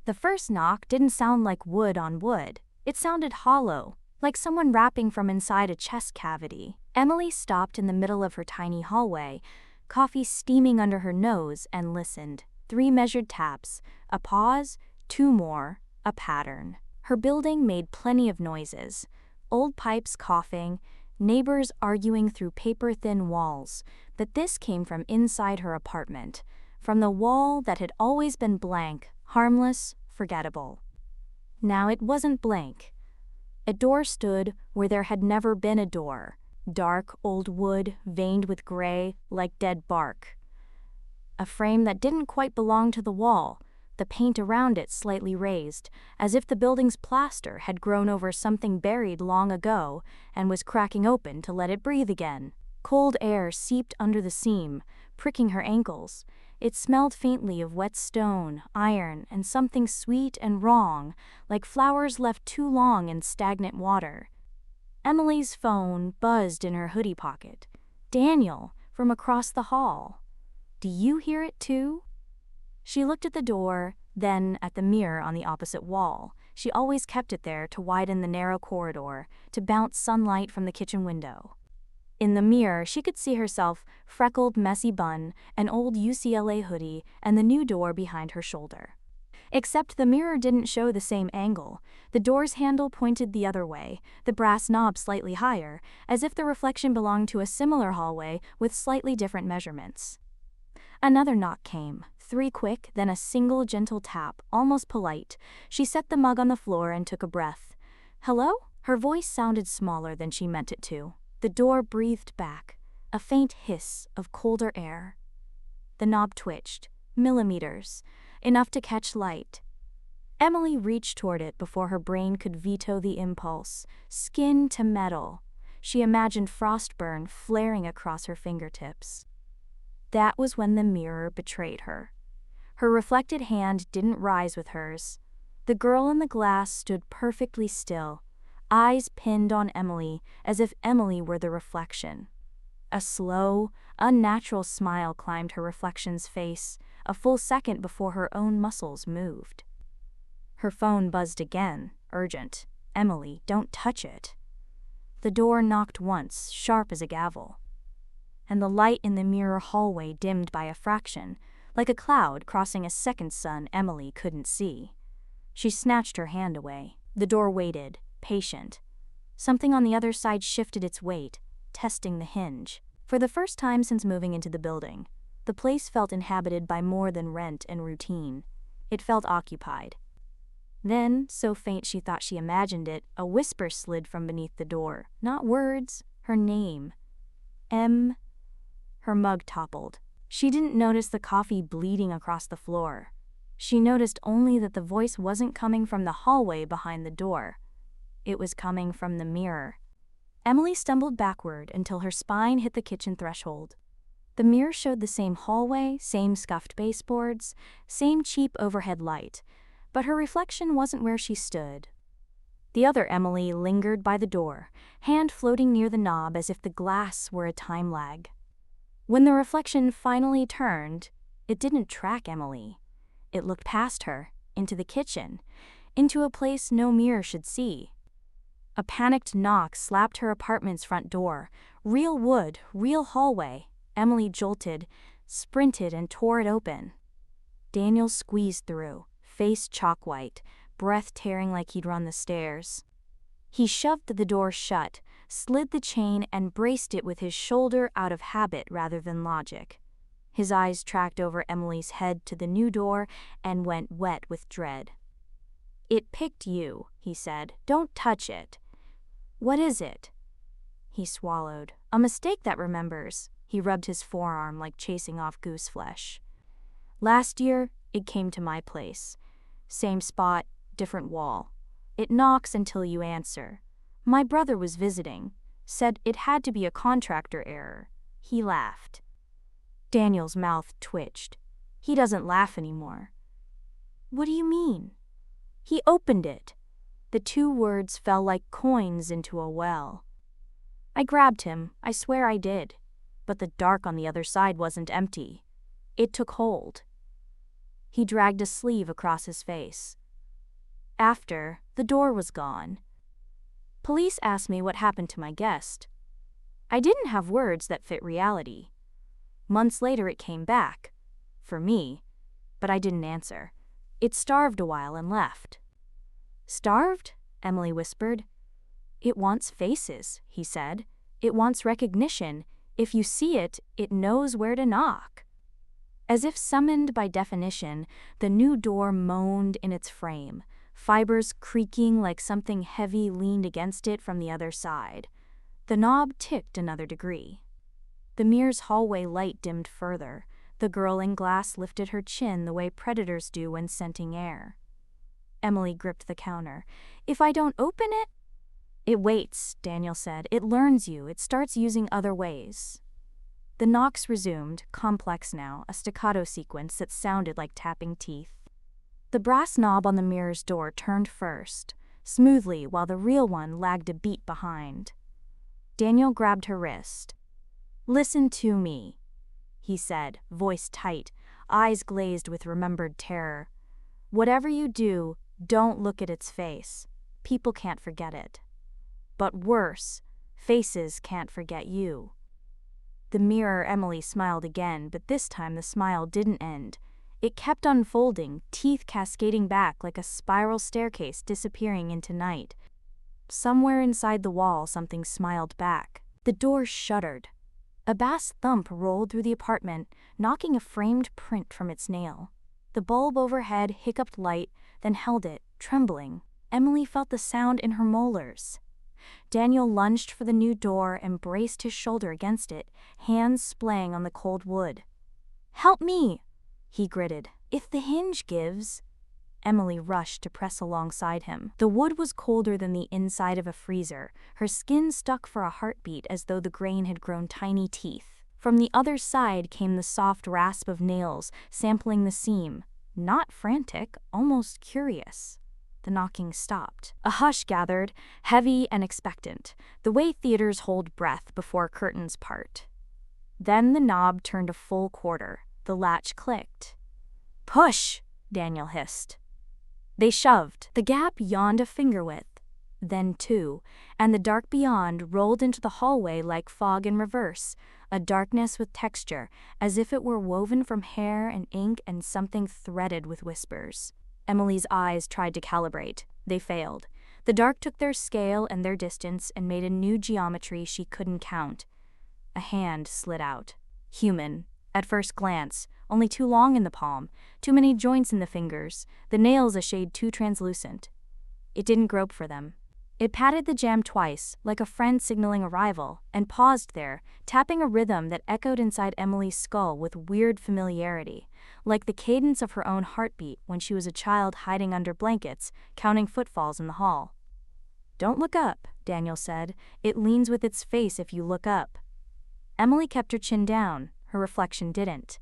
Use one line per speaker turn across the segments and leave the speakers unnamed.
The first knock didn't sound like wood on wood. It sounded hollow, like someone rapping from inside a chest cavity. Emily stopped in the middle of her tiny hallway, coffee steaming under her nose, and listened. 3 measured taps, a pause, 2 more, a pattern. Her building made plenty of noises. Old pipes coughing, neighbors arguing through paper-thin walls, but this came from inside her apartment, from the wall that had always been blank, harmless, forgettable. Now it wasn't blank. A door stood where there had never been a door. Dark, old wood, veined with gray, like dead bark. A frame that didn't quite belong to the wall, the paint around it slightly raised, as if the building's plaster had grown over something buried long ago and was cracking open to let it breathe again. Cold air seeped under the seam, pricking her ankles. It smelled faintly of wet stone, iron, and something sweet and wrong, like flowers left too long in stagnant water. Emily's phone buzzed in her hoodie pocket. Daniel, from across the hall. "Do you hear it too?" She looked at the door, then at the mirror on the opposite wall. She always kept it there to widen the narrow corridor, to bounce sunlight from the kitchen window. In the mirror, she could see herself, freckled, messy bun, an old UCLA hoodie, and the new door behind her shoulder. Except the mirror didn't show the same angle. The door's handle pointed the other way, the brass knob slightly higher, as if the reflection belonged to a similar hallway with slightly different measurements. Another knock came, 3 quick, then a single gentle tap, almost polite. She set the mug on the floor and took a breath. "Hello?" Her voice sounded smaller than she meant it to. The door breathed back, a faint hiss of colder air. The knob twitched, millimeters, enough to catch light. Emily reached toward it before her brain could veto the impulse. Skin to metal. She imagined frostburn flaring across her fingertips. That was when the mirror betrayed her. Her reflected hand didn't rise with hers. The girl in the glass stood perfectly still, eyes pinned on Emily as if Emily were the reflection. A slow, unnatural smile climbed her reflection's face, a full second before her own muscles moved. Her phone buzzed again, urgent. "Emily, don't touch it." The door knocked once, sharp as a gavel. And the light in the mirror hallway dimmed by a fraction, like a cloud crossing a second sun Emily couldn't see. She snatched her hand away. The door waited, patient. Something on the other side shifted its weight, testing the hinge. For the first time since moving into the building, the place felt inhabited by more than rent and routine. It felt occupied. Then, so faint she thought she imagined it, a whisper slid from beneath the door. Not words, her name. M. Her mug toppled. She didn't notice the coffee bleeding across the floor. She noticed only that the voice wasn't coming from the hallway behind the door. It was coming from the mirror. Emily stumbled backward until her spine hit the kitchen threshold. The mirror showed the same hallway, same scuffed baseboards, same cheap overhead light, but her reflection wasn't where she stood. The other Emily lingered by the door, hand floating near the knob as if the glass were a time lag. When the reflection finally turned, it didn't track Emily. It looked past her, into the kitchen, into a place no mirror should see. A panicked knock slapped her apartment's front door. Real wood, real hallway. Emily jolted, sprinted, and tore it open. Daniel squeezed through, face chalk white, breath tearing like he'd run the stairs. He shoved the door shut, slid the chain, and braced it with his shoulder out of habit rather than logic. His eyes tracked over Emily's head to the new door and went wet with dread. "It picked you," he said. "Don't touch it." "What is it?" He swallowed. "A mistake that remembers." He rubbed his forearm like chasing off goose flesh. "Last year, it came to my place. Same spot, different wall. It knocks until you answer. My brother was visiting. Said it had to be a contractor error." He laughed. Daniel's mouth twitched. "He doesn't laugh anymore." "What do you mean?" "He opened it." The 2 words fell like coins into a well. "I grabbed him, I swear I did. But the dark on the other side wasn't empty. It took hold." He dragged a sleeve across his face. After, the door was gone. Police asked me what happened to my guest. I didn't have words that fit reality. Months later it came back. For me. But I didn't answer. It starved a while and left. Starved? Emily whispered. It wants faces, he said. It wants recognition. If you see it, it knows where to knock. As if summoned by definition, the new door moaned in its frame, fibers creaking like something heavy leaned against it from the other side. The knob ticked another degree. The mirror's hallway light dimmed further. The girl in glass lifted her chin the way predators do when scenting air. Emily gripped the counter. If I don't open it? It waits, Daniel said. It learns you. It starts using other ways. The knocks resumed, complex now, a staccato sequence that sounded like tapping teeth. The brass knob on the mirror's door turned first, smoothly, while the real one lagged a beat behind. Daniel grabbed her wrist. Listen to me, he said, voice tight, eyes glazed with remembered terror. Whatever you do, don't look at its face. People can't forget it. But worse, faces can't forget you. The mirror, Emily smiled again, but this time the smile didn't end. It kept unfolding, teeth cascading back like a spiral staircase disappearing into night. Somewhere inside the wall, something smiled back. The door shuddered. A bass thump rolled through the apartment, knocking a framed print from its nail. The bulb overhead hiccuped light, then held it, trembling. Emily felt the sound in her molars. Daniel lunged for the new door and braced his shoulder against it, hands splaying on the cold wood. "Help me!" he gritted. "If the hinge gives..." Emily rushed to press alongside him. The wood was colder than the inside of a freezer. Her skin stuck for a heartbeat as though the grain had grown tiny teeth. From the other side came the soft rasp of nails, sampling the seam. Not frantic, almost curious. The knocking stopped. A hush gathered, heavy and expectant, the way theaters hold breath before curtains part. Then the knob turned a full quarter. The latch clicked. "Push!" Daniel hissed. They shoved. The gap yawned a finger width, then two, and the dark beyond rolled into the hallway like fog in reverse, a darkness with texture, as if it were woven from hair and ink and something threaded with whispers. Emily's eyes tried to calibrate. They failed. The dark took their scale and their distance and made a new geometry she couldn't count. A hand slid out. Human. At first glance, only too long in the palm, too many joints in the fingers, the nails a shade too translucent. It didn't grope for them. It patted the jamb twice, like a friend signaling arrival, and paused there, tapping a rhythm that echoed inside Emily's skull with weird familiarity, like the cadence of her own heartbeat when she was a child hiding under blankets, counting footfalls in the hall. "Don't look up," Daniel said. "It leans with its face if you look up." Emily kept her chin down. Her reflection didn't.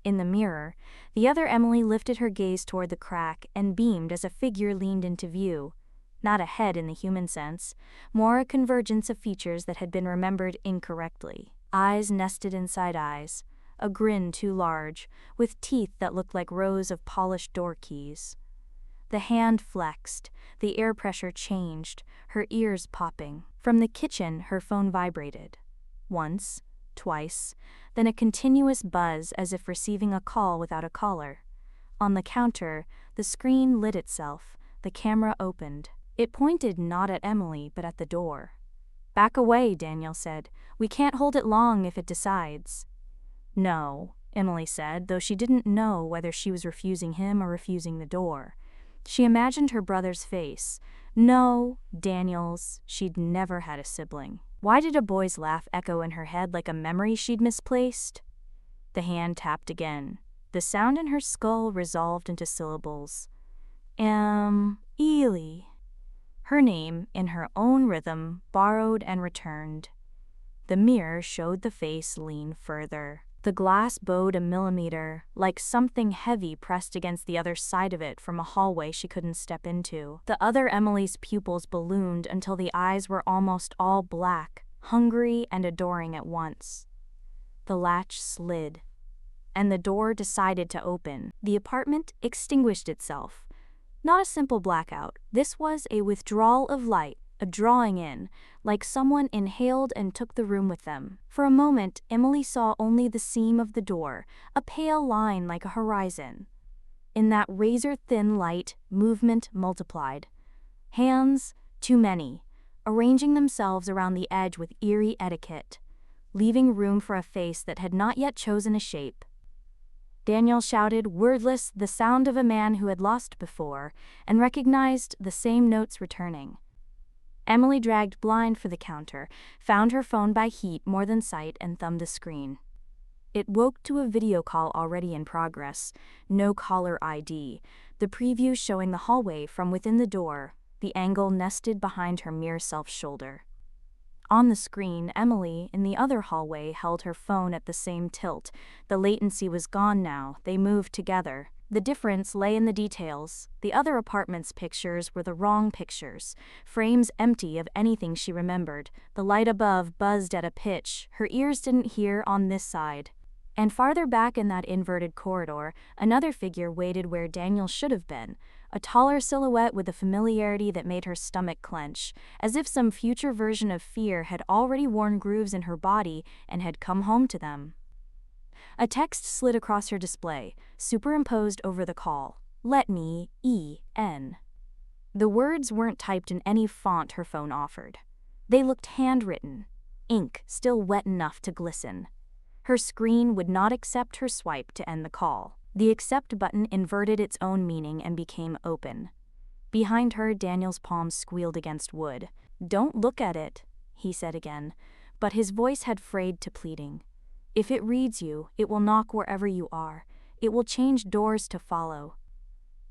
In the mirror, the other Emily lifted her gaze toward the crack and beamed as a figure leaned into view. Not a head in the human sense, more a convergence of features that had been remembered incorrectly. Eyes nested inside eyes, a grin too large, with teeth that looked like rows of polished door keys. The hand flexed, the air pressure changed, her ears popping. From the kitchen, her phone vibrated. Once, twice, then a continuous buzz as if receiving a call without a caller. On the counter, the screen lit itself, the camera opened. It pointed not at Emily but at the door. "Back away," Daniel said. "We can't hold it long if it decides." "No," Emily said, though she didn't know whether she was refusing him or refusing the door. She imagined her brother's face. No, Daniel's. She'd never had a sibling. Why did a boy's laugh echo in her head like a memory she'd misplaced? The hand tapped again. The sound in her skull resolved into syllables. Ely. Her name, in her own rhythm, borrowed and returned. The mirror showed the face lean further. The glass bowed a millimeter, like something heavy pressed against the other side of it from a hallway she couldn't step into. The other Emily's pupils ballooned until the eyes were almost all black, hungry and adoring at once. The latch slid. and the door decided to open. The apartment extinguished itself. Not a simple blackout, this was a withdrawal of light, a drawing in, like someone inhaled and took the room with them. For a moment, Emily saw only the seam of the door, a pale line like a horizon. In that razor-thin light, movement multiplied. Hands, too many, arranging themselves around the edge with eerie etiquette, leaving room for a face that had not yet chosen a shape. Daniel shouted, wordless, the sound of a man who had lost before, and recognized the same notes returning. Emily dragged blind for the counter, found her phone by heat more than sight, and thumbed the screen. It woke to a video call already in progress, no caller ID, the preview showing the hallway from within the door, the angle nested behind her mere self-shoulder. On the screen, Emily, in the other hallway, held her phone at the same tilt. The latency was gone now, they moved together. The difference lay in the details. The other apartment's pictures were the wrong pictures, frames empty of anything she remembered. The light above buzzed at a pitch her ears didn't hear on this side. And farther back in that inverted corridor, another figure waited where Daniel should have been, a taller silhouette with a familiarity that made her stomach clench, as if some future version of fear had already worn grooves in her body and had come home to them. A text slid across her display, superimposed over the call. Let me, E.N. The words weren't typed in any font her phone offered. They looked handwritten, ink still wet enough to glisten. Her screen would not accept her swipe to end the call. The accept button inverted its own meaning and became open. Behind her, Daniel's palms squealed against wood. Don't look at it, he said again, but his voice had frayed to pleading. If it reads you, it will knock wherever you are. It will change doors to follow.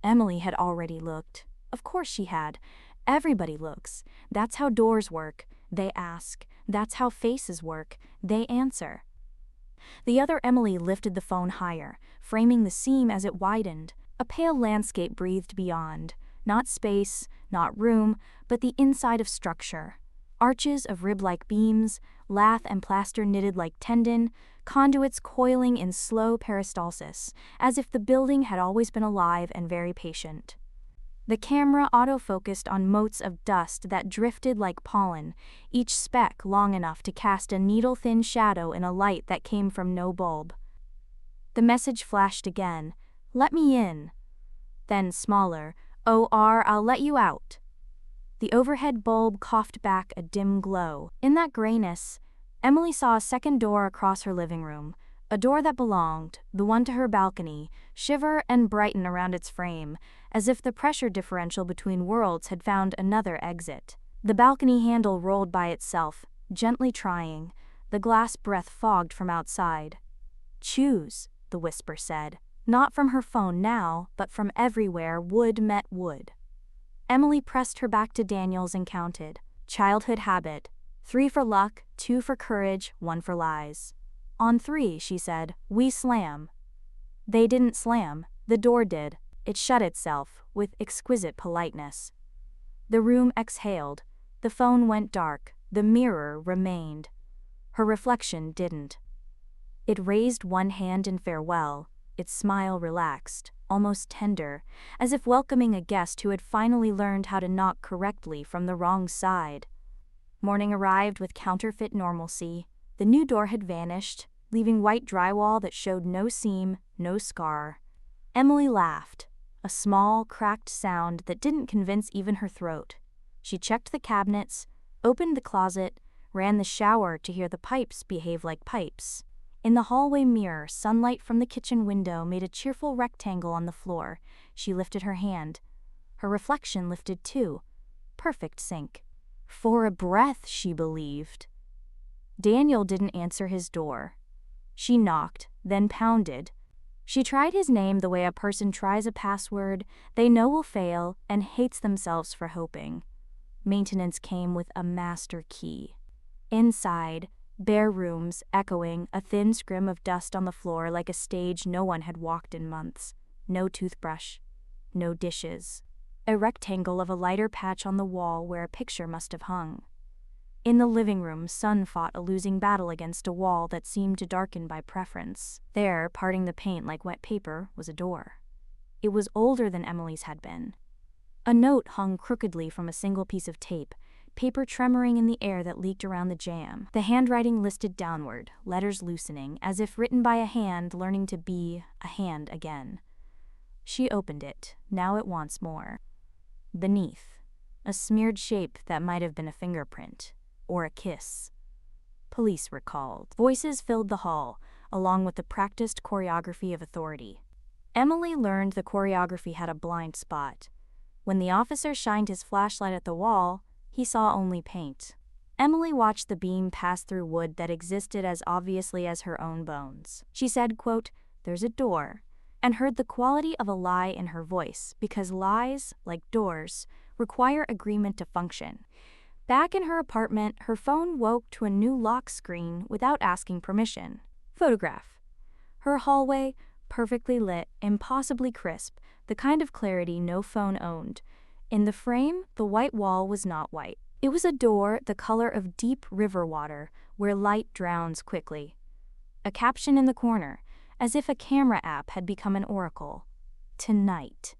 Emily had already looked. Of course she had. Everybody looks. That's how doors work. They ask. That's how faces work. They answer. The other Emily lifted the phone higher, framing the seam as it widened. A pale landscape breathed beyond. Not space, not room, but the inside of structure. Arches of rib-like beams, lath and plaster knitted like tendon, conduits coiling in slow peristalsis, as if the building had always been alive and very patient. The camera auto-focused on motes of dust that drifted like pollen, each speck long enough to cast a needle-thin shadow in a light that came from no bulb. The message flashed again, "Let me in." Then smaller, "O.R. I'll let you out." The overhead bulb coughed back a dim glow. In that grayness, Emily saw a second door across her living room, a door that belonged, the one to her balcony, shiver and brighten around its frame, as if the pressure differential between worlds had found another exit. The balcony handle rolled by itself, gently trying, the glass breath fogged from outside. "Choose," the whisper said, not from her phone now, but from everywhere wood met wood. Emily pressed her back to Daniel's and counted. Childhood habit. 3 for luck, 2 for courage, 1 for lies. On 3, she said, "We slam." They didn't slam, the door did. It shut itself, with exquisite politeness. The room exhaled, the phone went dark, the mirror remained. Her reflection didn't. It raised one hand in farewell, its smile relaxed, almost tender, as if welcoming a guest who had finally learned how to knock correctly from the wrong side. Morning arrived with counterfeit normalcy. The new door had vanished, leaving white drywall that showed no seam, no scar. Emily laughed, a small, cracked sound that didn't convince even her throat. She checked the cabinets, opened the closet, ran the shower to hear the pipes behave like pipes. In the hallway mirror, sunlight from the kitchen window made a cheerful rectangle on the floor. She lifted her hand. Her reflection lifted too. Perfect sync. For a breath, she believed. Daniel didn't answer his door. She knocked, then pounded. She tried his name the way a person tries a password they know will fail and hates themselves for hoping. Maintenance came with a master key. Inside, bare rooms echoing, a thin scrim of dust on the floor like a stage no one had walked in months. No toothbrush. No dishes. A rectangle of a lighter patch on the wall where a picture must have hung. In the living room, Sun fought a losing battle against a wall that seemed to darken by preference. There, parting the paint like wet paper, was a door. It was older than Emily's had been. A note hung crookedly from a single piece of tape, paper tremoring in the air that leaked around the jamb. The handwriting listed downward, letters loosening, as if written by a hand learning to be a hand again. She opened it, now it wants more. Beneath, a smeared shape that might have been a fingerprint, or a kiss. Police were called. Voices filled the hall, along with the practiced choreography of authority. Emily learned the choreography had a blind spot. When the officer shined his flashlight at the wall, he saw only paint. Emily watched the beam pass through wood that existed as obviously as her own bones. She said, quote, "There's a door," and heard the quality of a lie in her voice, because lies, like doors, require agreement to function. Back in her apartment, her phone woke to a new lock screen without asking permission. Photograph. Her hallway, perfectly lit, impossibly crisp, the kind of clarity no phone owned. In the frame, the white wall was not white. It was a door the color of deep river water, where light drowns quickly. A caption in the corner, as if a camera app had become an oracle. Tonight.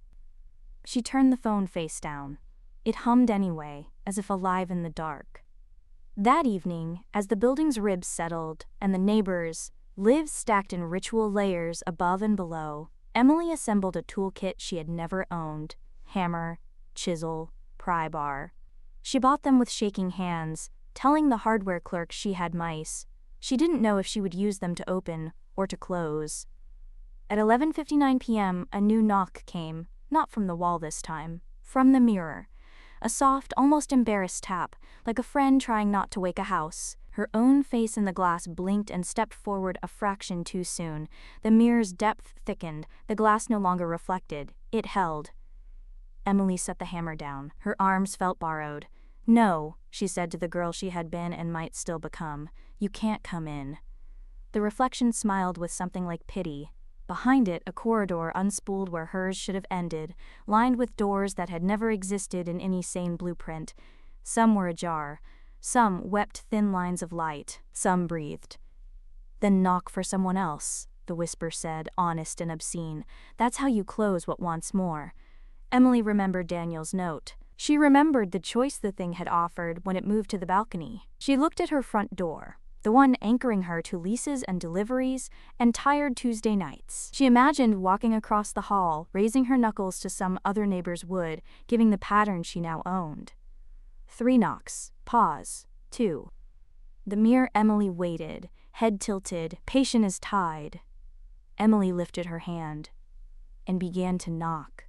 She turned the phone face down. It hummed anyway, as if alive in the dark. That evening, as the building's ribs settled, and the neighbors, lives stacked in ritual layers above and below, Emily assembled a toolkit she had never owned: hammer, chisel, pry bar. She bought them with shaking hands, telling the hardware clerk she had mice. She didn't know if she would use them to open or to close. At 11:59 p.m., a new knock came, not from the wall this time, from the mirror. A soft, almost embarrassed tap, like a friend trying not to wake a house. Her own face in the glass blinked and stepped forward a fraction too soon. The mirror's depth thickened, the glass no longer reflected, it held. Emily set the hammer down. Her arms felt borrowed. "No," she said to the girl she had been and might still become, "you can't come in." The reflection smiled with something like pity. Behind it, a corridor unspooled where hers should have ended, lined with doors that had never existed in any sane blueprint. Some were ajar. Some wept thin lines of light. Some breathed. "Then knock for someone else," the whisper said, honest and obscene. "That's how you close what wants more." Emily remembered Daniel's note. She remembered the choice the thing had offered when it moved to the balcony. She looked at her front door, the one anchoring her to leases and deliveries and tired Tuesday nights. She imagined walking across the hall, raising her knuckles to some other neighbor's wood, giving the pattern she now owned. 3 knocks. Pause. 2. The mere Emily waited, head tilted, patient as tide. Emily lifted her hand and began to knock.